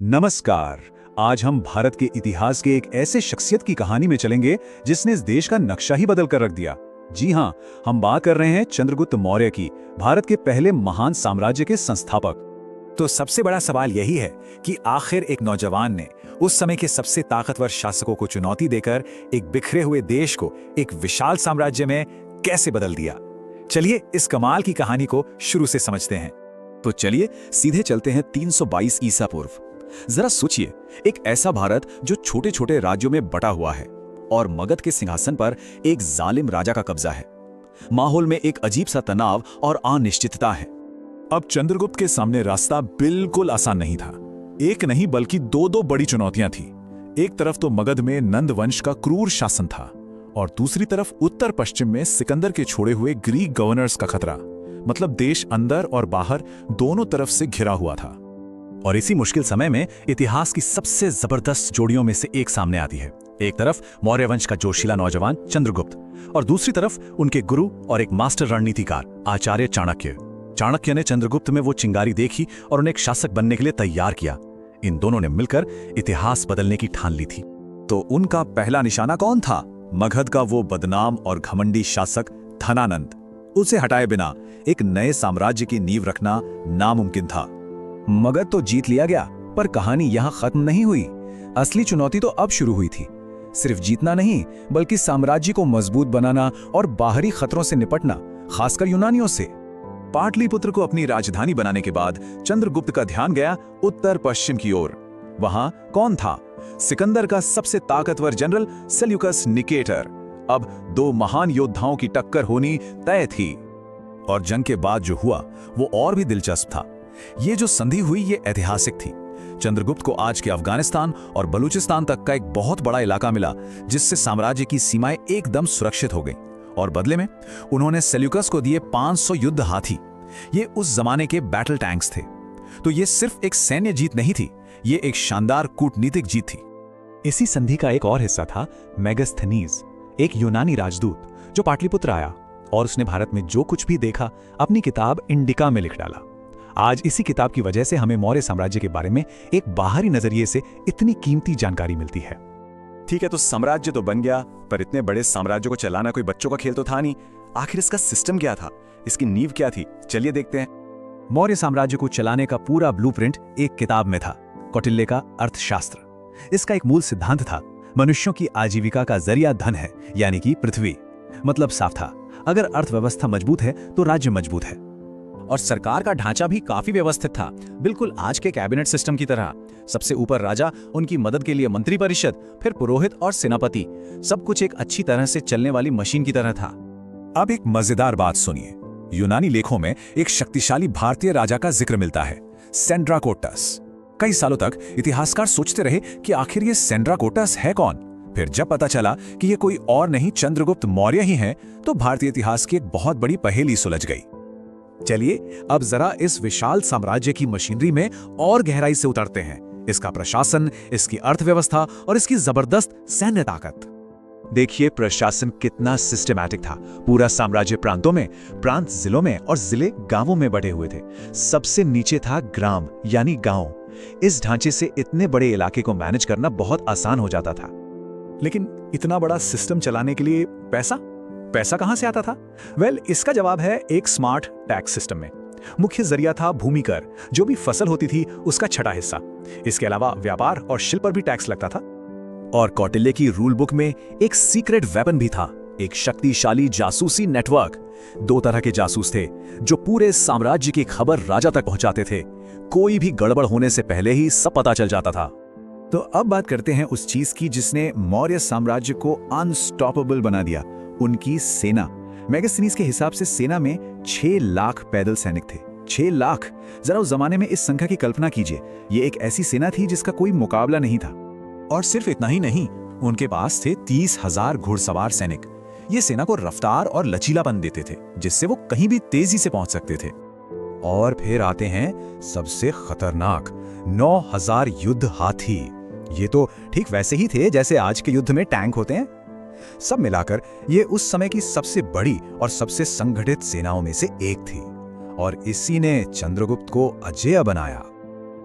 नमस्कार। आज हम भारत के इतिहास के एक ऐसे शख्सियत की कहानी में चलेंगे जिसने इस देश का नक्शा ही बदल कर रख दिया। जी हाँ, हम बात कर रहे हैं चंद्रगुप्त मौर्य की, भारत के पहले महान साम्राज्य के संस्थापक। तो सबसे बड़ा सवाल यही है कि आखिर एक नौजवान ने उस समय के सबसे ताकतवर शासकों को चुनौती देकर एक बिखरे हुए देश को एक विशाल साम्राज्य में कैसे बदल दिया। चलिए इस कमाल की कहानी को शुरू से समझते हैं। तो चलिए सीधे चलते हैं 322 ईसा पूर्व। जरा सोचिए, एक ऐसा भारत जो छोटे छोटे राज्यों में बटा हुआ है और मगध के सिंहासन पर एक जालिम राजा का कब्जा है। माहौल में एक अजीब सा तनाव और अनिश्चितता है। अब चंद्रगुप्त के सामने रास्ता बिल्कुल आसान नहीं था। एक नहीं बल्कि दो बड़ी चुनौतियां थी। एक तरफ तो मगध में नंद वंश का क्रूर शासन था और दूसरी तरफ उत्तर पश्चिम में सिकंदर के छोड़े हुए ग्रीक गवर्नर्स का खतरा। मतलब देश अंदर और बाहर दोनों तरफ से घिरा हुआ था। और इसी मुश्किल समय में इतिहास की सबसे जबरदस्त जोड़ियों में से एक सामने आती है। एक तरफ मौर्य वंश का जोशीला नौजवान चंद्रगुप्त और दूसरी तरफ उनके गुरु और एक मास्टर रणनीतिकार आचार्य चाणक्य। चाणक्य ने चंद्रगुप्त में वो चिंगारी देखी और उन्हें एक शासक बनने के लिए तैयार किया। इन दोनों ने मिलकर इतिहास बदलने की ठान ली थी। तो उनका पहला निशाना कौन था? मगध का वो बदनाम और घमंडी शासक धनानंद। उसे हटाए बिना एक नए साम्राज्य की नींव रखना नामुमकिन था। मगध तो जीत लिया गया, पर कहानी यहां खत्म नहीं हुई। असली चुनौती तो अब शुरू हुई थी। सिर्फ जीतना नहीं, बल्कि साम्राज्य को मजबूत बनाना और बाहरी खतरों से निपटना, खासकर यूनानियों से। पाटलिपुत्र को अपनी राजधानी बनाने के बाद चंद्रगुप्त का ध्यान गया उत्तर पश्चिम की ओर। वहां कौन था? सिकंदर का सबसे ताकतवर जनरल सेल्यूकस निकेटर। अब दो महान योद्धाओं की टक्कर होनी तय थी। और जंग के बाद जो हुआ वो और भी दिलचस्प था। ये जो संधि हुई ये ऐतिहासिक थी। चंद्रगुप्त को आज के अफगानिस्तान और बलूचिस्तान तक का एक बहुत बड़ा इलाका मिला, जिससे साम्राज्य की सीमाएं एकदम सुरक्षित हो गईं। और बदले में उन्होंने सेल्यूकस को दिए 500 युद्ध हाथी। ये उस जमाने के बैटल टैंक्स थे। तो ये सिर्फ एक सैन्य जीत नहीं थी, ये एक शानदार कूटनीतिक जीत थी। इसी संधि का एक और हिस्सा था मेगास्थनीज, एक यूनानी राजदूत जो पाटलिपुत्र आया और उसने भारत में जो कुछ भी देखा अपनी किताब इंडिका में लिख डाला। आज इसी किताब की वजह से हमें मौर्य साम्राज्य के बारे में एक बाहरी नजरिए से इतनी कीमती जानकारी मिलती है। ठीक है, तो साम्राज्य तो बन गया, पर इतने बड़े साम्राज्य को चलाना कोई बच्चों का खेल तो था नहीं। आखिर इसका सिस्टम क्या था? इसकी नींव क्या थी? चलिए देखते हैं। मौर्य साम्राज्य को चलाने का पूरा ब्लूप्रिंट एक किताब में था, कौटिल्य का अर्थशास्त्र। इसका एक मूल सिद्धांत था, मनुष्यों की आजीविका का जरिया धन है, यानी कि पृथ्वी। मतलब साफ था, अगर अर्थव्यवस्था मजबूत है तो राज्य मजबूत है। और सरकार का ढांचा भी काफी व्यवस्थित था, बिल्कुल आज के कैबिनेट सिस्टम की तरह। सबसे ऊपर राजा, उनकी मदद के लिए मंत्री परिषद, फिर पुरोहित और सेनापति। सब कुछ एक अच्छी तरह से चलने वाली मशीन की तरह था। अब एक मजेदार बात सुनिए। यूनानी लेखों में एक शक्तिशाली भारतीय राजा का जिक्र मिलता है, सेंड्राकोटस। कई सालों तक इतिहासकार सोचते रहे कि आखिर ये सेंड्राकोटस है कौन। फिर जब पता चला कि ये कोई और नहीं चंद्रगुप्त मौर्य ही हैं, तो भारतीय इतिहास की एक बहुत बड़ी पहेली सुलझ गई। चलिए अब जरा इस विशाल साम्राज्य की मशीनरी में और गहराई से उतरते हैं। इसका प्रशासन, इसकी अर्थव्यवस्था और इसकी जबरदस्त सैन्य ताकत। देखिए प्रशासन कितना सिस्टमैटिक था। पूरा साम्राज्य प्रांतों में, प्रांत जिलों में और जिले गांवों में बटे हुए थे। सबसे नीचे था ग्राम यानी गांव। इस ढांचे से इतने बड़े इलाके को मैनेज करना बहुत आसान हो जाता था। लेकिन इतना बड़ा सिस्टम चलाने के लिए पैसा कहां से आता था? इसका जवाब है एक स्मार्ट टैक्स सिस्टम में। मुख्य जरिया था भूमि कर, जो भी फसल होती थी उसका छठा हिस्सा। इसके अलावा व्यापार और शिल्प पर भी टैक्स लगता था। और कौटिल्य की रूल बुक में एक सीक्रेट वेपन भी था, एक शक्तिशाली जासूसी नेटवर्क। दो तरह के जासूस थे जो पूरे साम्राज्य की खबर राजा तक पहुंचाते थे। कोई भी गड़बड़ होने से पहले ही सब पता चल जाता था। तो अब बात करते हैं उस चीज की जिसने मौर्य साम्राज्य को अनस्टॉपेबल बना दिया, उनकी सेना। मेगास्थनीज के हिसाब से सेना में 6 लाख पैदल सैनिक थे। 6 लाख! जरा उस जमाने में इस संख्या की कल्पना कीजिए। ये एक ऐसी सेना थी जिसका कोई मुकाबला नहीं था। और सिर्फ इतना ही नहीं, उनके पास थे 30,000 घुड़सवार सैनिक। ये सेना को रफ्तार और लचीलापन देते थे, जिससे वो कहीं भी तेजी से पहुंच सकते थे। और फिर आते हैं सबसे खतरनाक 9,000 युद्ध हाथी। ये तो ठीक वैसे ही थे जैसे आज के युद्ध में टैंक होते हैं। सब मिलाकर ये उस समय की सबसे बड़ी और सबसे संगठित सेनाओं में से एक थी। और इसी ने चंद्रगुप्त को अजेय बनाया।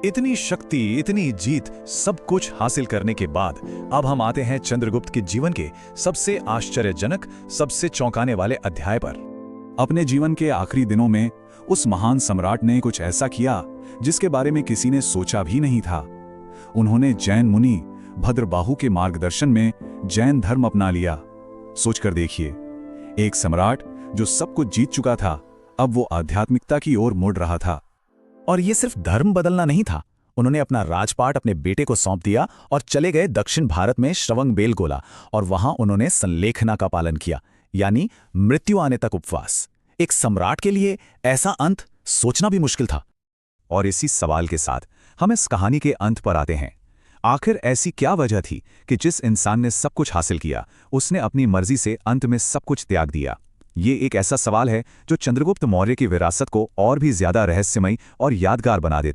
इतनी शक्ति, इतनी जीत, सब कुछ हासिल करने के बाद अब हम आते हैं चंद्रगुप्त के जीवन के सबसे आश्चर्यजनक, सबसे चौंकाने वाले अध्याय पर। अपने जीवन के आखिरी दिनों में उस महान सम्राट ने कुछ ऐसा किया जिसके बारे में किसी ने सोचा भी नहीं था। उन्होंने जैन मुनि भद्रबाहु के मार्गदर्शन में जैन धर्म अपना लिया। सोचकर देखिए, एक सम्राट जो सब कुछ जीत चुका था, अब वो आध्यात्मिकता की ओर मुड़ रहा था। और ये सिर्फ धर्म बदलना नहीं था, उन्होंने अपना राजपाट अपने बेटे को सौंप दिया और चले गए दक्षिण भारत में श्रवणबेलगोला, और वहां उन्होंने संलेखना का पालन किया, यानी मृत्यु आने तक उपवास। एक सम्राट के लिए ऐसा अंत सोचना भी मुश्किल था। और इसी सवाल के साथ हम इस कहानी के अंत पर आते हैं। आखिर ऐसी क्या वजह थी कि जिस इंसान ने सब कुछ हासिल किया, उसने अपनी मर्जी से अंत में सब कुछ त्याग दिया? ये एक ऐसा सवाल है जो चंद्रगुप्त मौर्य की विरासत को और भी ज्यादा रहस्यमयी और यादगार बना देता है।